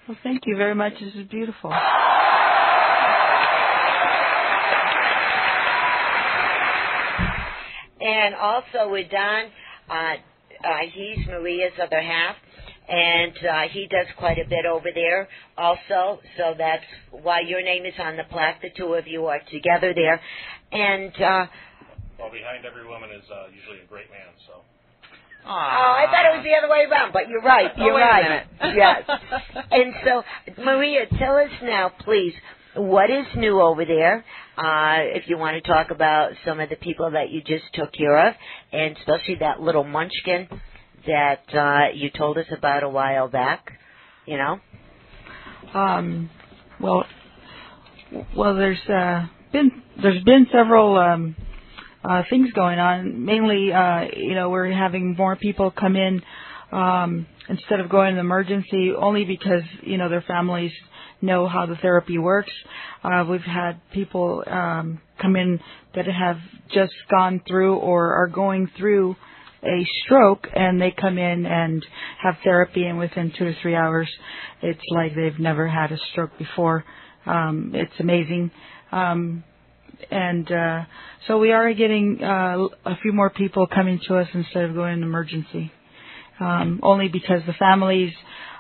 Well, thank you very much. This is beautiful. And also with Don, he's Maria's other half, and he does quite a bit over there also, so that's why your name is on the plaque. The two of you are together there. And well, behind every woman is usually a great man, so. Oh, I thought it was the other way around, but you're right. You're right. Yes. And so, Maria, tell us now, please, what is new over there? If you want to talk about some of the people that you just took care of, and especially that little munchkin that you told us about a while back, you know? Well, there's been several things going on. Mainly, we're having more people come in instead of going to emergency, only because their families know how the therapy works. We've had people come in that have just gone through or are going through a stroke, and they come in and have therapy, and within 2 to 3 hours, it's like they've never had a stroke before. It's amazing. And so we are getting a few more people coming to us instead of going to emergency, only because the families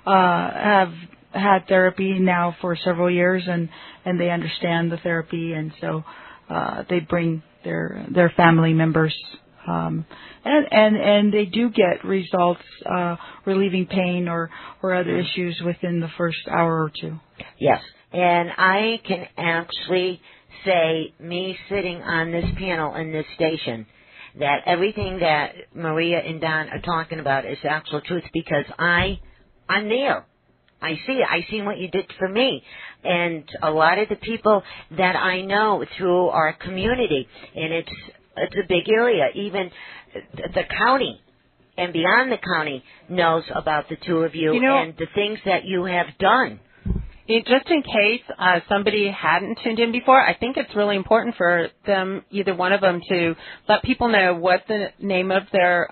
have had therapy now for several years, and they understand the therapy, and so they bring their family members, and they do get results relieving pain or other issues within the first hour or two. Yes, and I can actually say, me sitting on this panel in this station, that everything that Maria and Don are talking about is actual truth, because I'm there. I see it. I seen what you did for me. And a lot of the people that I know through our community, and it's a big area, even the county and beyond the county knows about the two of you and the things that you have done. Just in case somebody hadn't tuned in before, I think it's really important for them, either one of them, to let people know what the name of their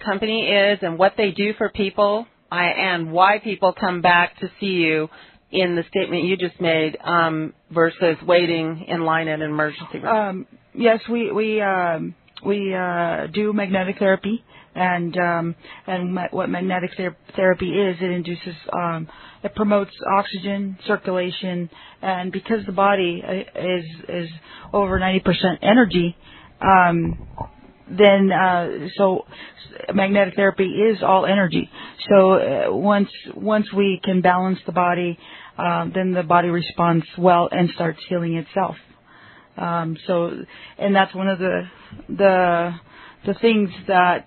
company is and what they do for people, and why people come back to see you in the statement you just made versus waiting in line at an emergency room. Yes, we do magnetic therapy, and what magnetic therapy is, it induces, it promotes oxygen circulation, and because the body is over 90% energy, then so magnetic therapy is all energy. So once we can balance the body, then the body responds well and starts healing itself. And that's one of the things that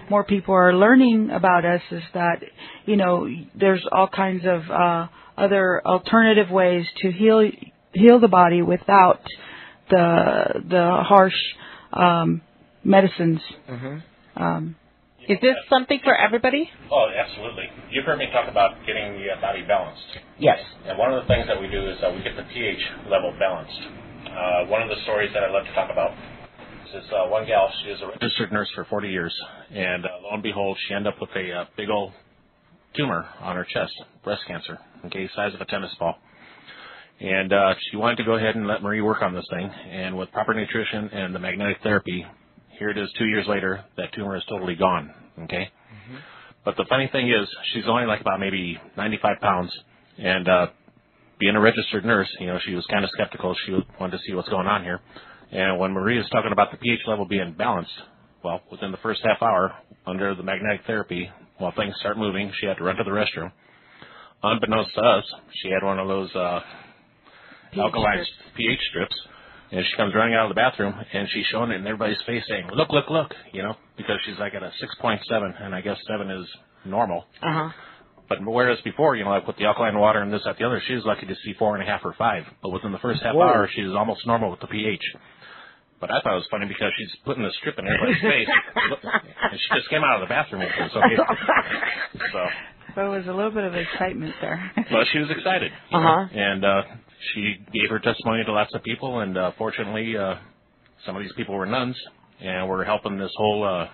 more people are learning about us, is that there's all kinds of other alternative ways to heal the body without the harsh medicines. Mm-hmm. Is this something for everybody? Oh, absolutely. You've heard me talk about getting the body balanced. Yes. And one of the things that we do is we get the pH level balanced. One of the stories that I love to talk about is one gal. She is a registered nurse for 40 years, and lo and behold, she ended up with a big old tumor on her chest, breast cancer, size of a tennis ball. And she wanted to go ahead and let Marie work on this thing, and with proper nutrition and the magnetic therapy, here it is 2 years later, that tumor is totally gone, okay? Mm-hmm. But the funny thing is, she's only like about maybe 95 pounds, and being a registered nurse, she was kind of skeptical. She wanted to see what's going on here. And when Marie is talking about the pH level being balanced, well, within the first half hour, under the magnetic therapy, while things start moving, she had to run to the restroom. Unbeknownst to us, she had one of those alkaline pH strips, and she comes running out of the bathroom, and she's showing it in everybody's face saying, look, look, look, because she's like at a 6.7, and I guess 7 is normal. Uh-huh. But whereas before, like with the alkaline water and this, that, the other, she was lucky to see 4.5 or 5. But within the first half hour, she was almost normal with the pH. But I thought it was funny because she's putting the strip in everybody's face, and she just came out of the bathroom with it. So it was a little bit of excitement there. Well, she was excited. And she gave her testimony to lots of people, and fortunately, some of these people were nuns, and we're helping this whole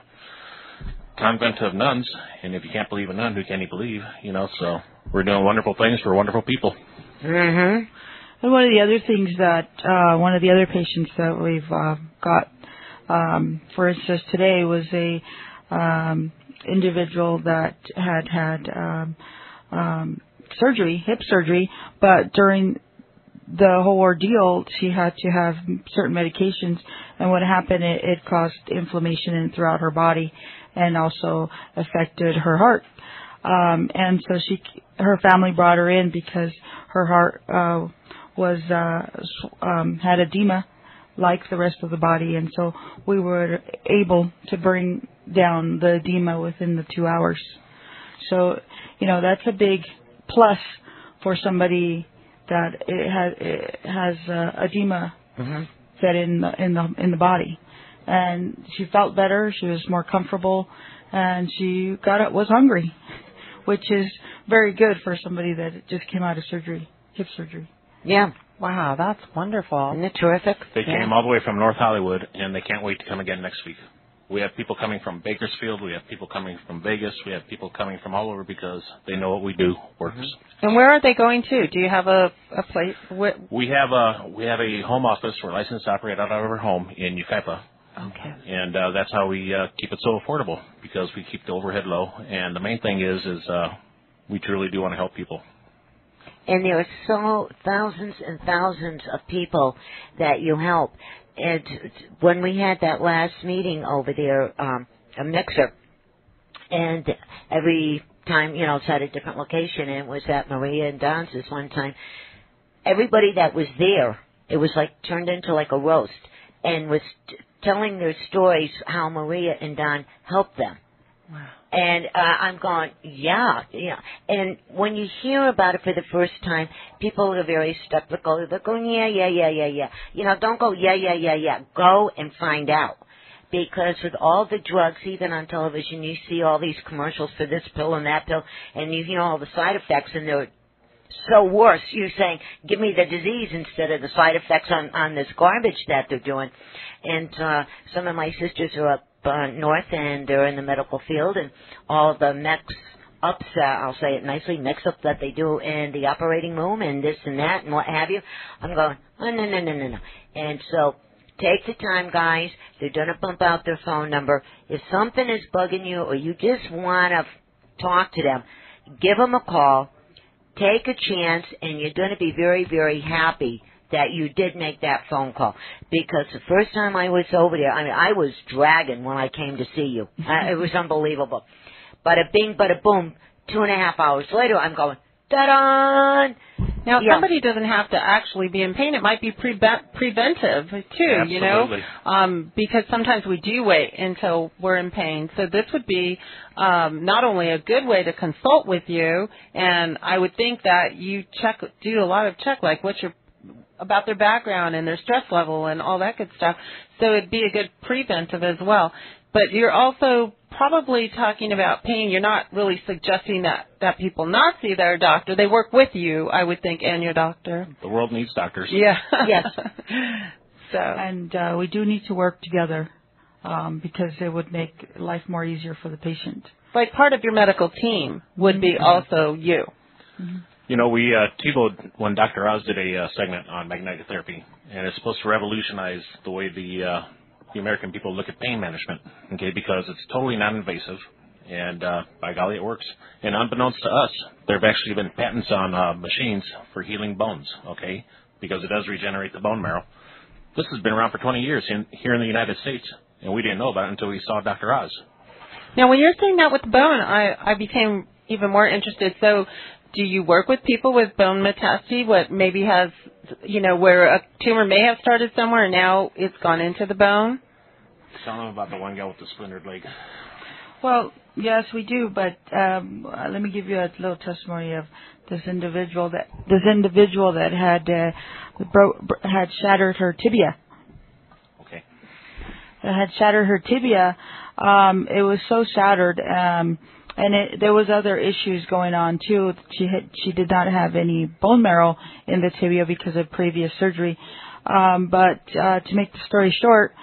convent of nuns. And if you can't believe a nun, who can you believe? So we're doing wonderful things for wonderful people. Mm-hmm. And one of the other things that one of the other patients that we've got, for instance, today was a individual that had surgery, hip surgery, but during the whole ordeal, she had to have certain medications, and what happened, it caused inflammation throughout her body, and also affected her heart. And so her family brought her in because her heart had edema like the rest of the body, and so we were able to bring down the edema within the 2 hours. So, that's a big plus for somebody that it has edema set in the body, and she felt better. She was more comfortable, and she was hungry, which is very good for somebody that just came out of surgery, hip surgery. Yeah. Wow, that's wonderful. Isn't it terrific? They came all the way from North Hollywood, and they can't wait to come again next week. We have people coming from Bakersfield. We have people coming from Vegas. We have people coming from all over because they know what we do works. And where are they going to? Do you have a place? We have a home office. We're licensed to operate out of our home in Yucaipa. Okay. And that's how we keep it so affordable, because we keep the overhead low. And the main thing is we truly do want to help people. And there are so thousands and thousands of people that you help. And when we had that last meeting over there, a mixer, and every time, it's at a different location, and it was at Maria and Don's this one time, everybody that was there, it was turned into a roast, and was telling their stories how Maria and Don helped them. Wow. And I'm going, yeah. And when you hear about it for the first time, people are very skeptical. They're going, yeah. Don't go, yeah. Go and find out. Because with all the drugs, even on television, you see all these commercials for this pill and that pill, and you hear all the side effects, and they're so worse. You're saying, give me the disease instead of the side effects on this garbage that they're doing. And some of my sisters are up north, and they're in the medical field, and all the mix-ups, I'll say it nicely, mix-ups that they do in the operating room and this and that and what have you, I'm going, oh, no. And so take the time, guys. They're going to bump out their phone number. If something is bugging you or you just want to talk to them, give them a call, take a chance, and you're going to be very, very happy that you did make that phone call. Because the first time I was over there, I was dragging when I came to see you. It was unbelievable. Bada bing, bada boom, 2.5 hours later, I'm going, ta-da! Now, somebody doesn't have to actually be in pain. It might be preventive, too, Absolutely. Because sometimes we do wait until we're in pain. So this would be not only a good way to consult with you, and I would think that you do a lot of like what's about their background and their stress level and all that good stuff. So it'd be a good preventive as well. But you're also probably talking about pain. You're not really suggesting that people not see their doctor. They work with you, I would think, and your doctor. The world needs doctors. Yeah. Yes. And we do need to work together because it would make life more easier for the patient. Like part of your medical team would be also you. Mm-hmm. We TiVoed when Dr. Oz did a segment on magnetic therapy, and it's supposed to revolutionize the way the American people look at pain management, okay, because it's totally non-invasive, and by golly, it works. And unbeknownst to us, there have actually been patents on machines for healing bones, okay, because it does regenerate the bone marrow. This has been around for 20 years here in the United States, and we didn't know about it until we saw Dr. Oz. Now, when you're saying that with the bone, I became even more interested. So do you work with people with bone metastases, what maybe has, where a tumor may have started somewhere and now it's gone into the bone? Tell them about the one guy with the splintered leg. Well, yes, we do, but let me give you a little testimony of this individual that had shattered her tibia. Okay. That had shattered her tibia. It was so shattered. And there was other issues going on too. She did not have any bone marrow in the tibia because of previous surgery. But to make the story short,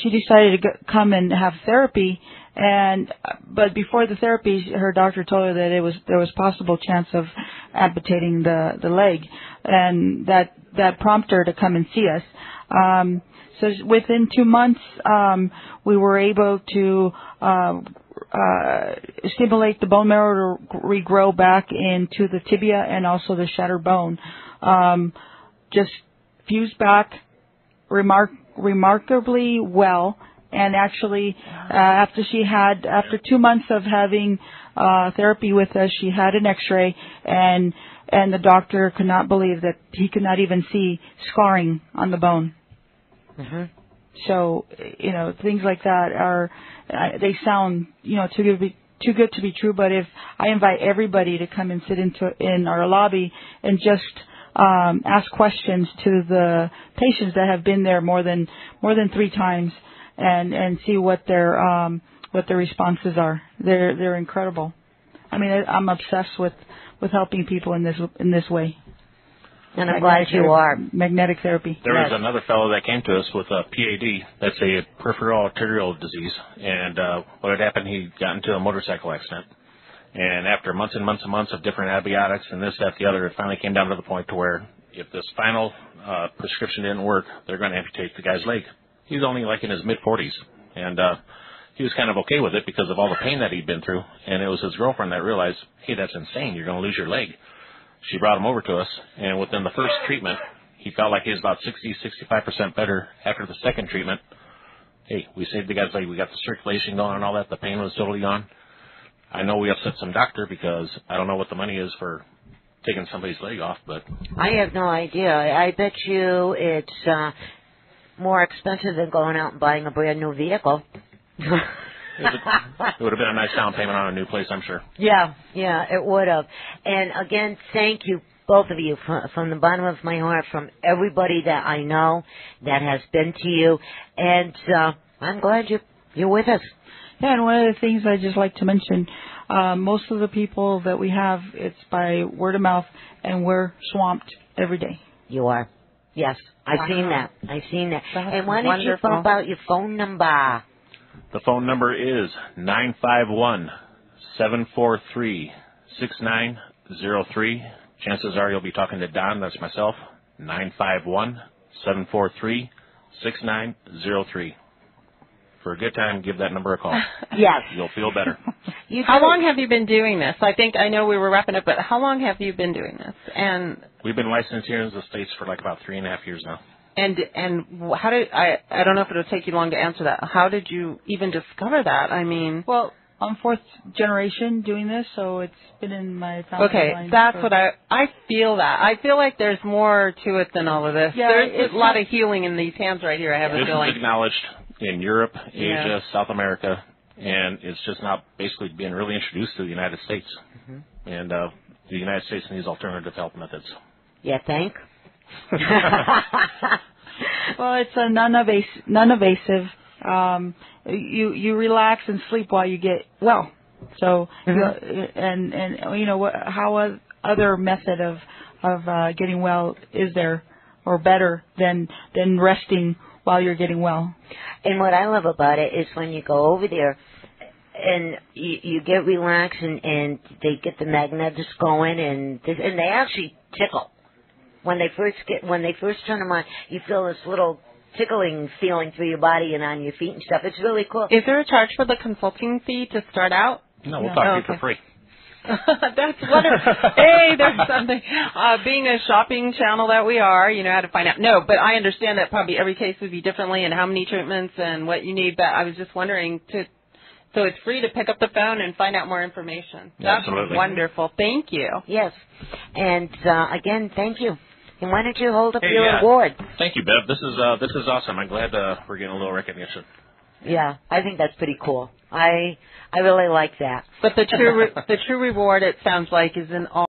she decided to come and have therapy. But before the therapy, her doctor told her that there was possible chance of amputating the leg, and that prompted her to come and see us. So within 2 months, we were able to stimulate the bone marrow to regrow back into the tibia and also the shattered bone. Just fused back remarkably well. And actually, after 2 months of having therapy with us, she had an X-ray, and the doctor could not believe that he could not even see scarring on the bone. Mm-hmm. So, things like that they sound, too good to be true. But if I invite everybody to come and sit in our lobby and just ask questions to the patients that have been there more than 3 times. And see what their responses are. They're incredible. I mean, I'm obsessed with helping people in this way. And I'm glad you are. Magnetic therapy. There was another fellow that came to us with a PAD. That's a peripheral arterial disease. And what had happened, he got into a motorcycle accident. And after months and months and months of different antibiotics and this, that, the other, it finally came down to the point to where if this final prescription didn't work, they're going to amputate the guy's leg. He's only like in his mid-40s, and he was kind of okay with it because of all the pain that he'd been through. And it was his girlfriend that realized, hey, that's insane. You're going to lose your leg. She brought him over to us, and within the first treatment, he felt like he was about 65% better. After the second treatment, hey, we saved the guy's leg. We got the circulation going and all that. The pain was totally gone. I know we upset some doctor because I don't know what the money is for taking somebody's leg off, but I have no idea. I bet you it's more expensive than going out and buying a brand new vehicle. It would have been a nice down payment on a new place, I'm sure. Yeah, it would have. And again, thank you, both of you, from the bottom of my heart, from everybody that I know that has been to you. And I'm glad you're with us. Yeah, and one of the things I'd just like to mention, most of the people that we have, it's by word of mouth, and we're swamped every day. You are. Yes, I've seen that. That's and why don't you bump out your phone number? The phone number is 951-743-6903. Chances are you'll be talking to Don, that's myself, 951-743-6903. For a good time, give that number a call. Yes. You'll feel better. How long have you been doing this? I know we were wrapping up, but how long have you been doing this? And we've been licensed here in the States for like about 3.5 years now. And how did I don't know if it'll take you long to answer that. How did you even discover that? I mean, well, I'm 4th generation doing this, so it's been in my family line. Okay, that's what I feel that. I feel like there's more to it than all of this. Yeah, there's a lot of healing in these hands right here, I have a feeling. This is acknowledged in Europe, Asia, South America, and it's just not basically being really introduced to the United States. Mm-hmm. And the United States needs alternative health methods. Yeah, thank. Well, it's a non-invasive. You relax and sleep while you get well. So, and how other method of getting well is there or better than resting while you're getting well? And what I love about it is when you go over there and you get relaxed and they get the magnetics going and they actually tickle. When they first turn them on, you feel this little tickling feeling through your body and on your feet and stuff. It's really cool. Is there a charge for the consulting fee to start out? No, we'll talk to you for free. That's wonderful. Hey, there's something. Being a shopping channel that we are, you know how to find out. No, but I understand that probably every case would be differently and how many treatments and what you need. But I was just wondering so it's free to pick up the phone and find out more information. That's Absolutely. Wonderful. Thank you. Yes. And again, thank you. And why don't you hold up your award? Thank you, Bev. This is awesome. I'm glad we're getting a little recognition. Yeah, I think that's pretty cool. I really like that. But the true reward, it sounds like, is in all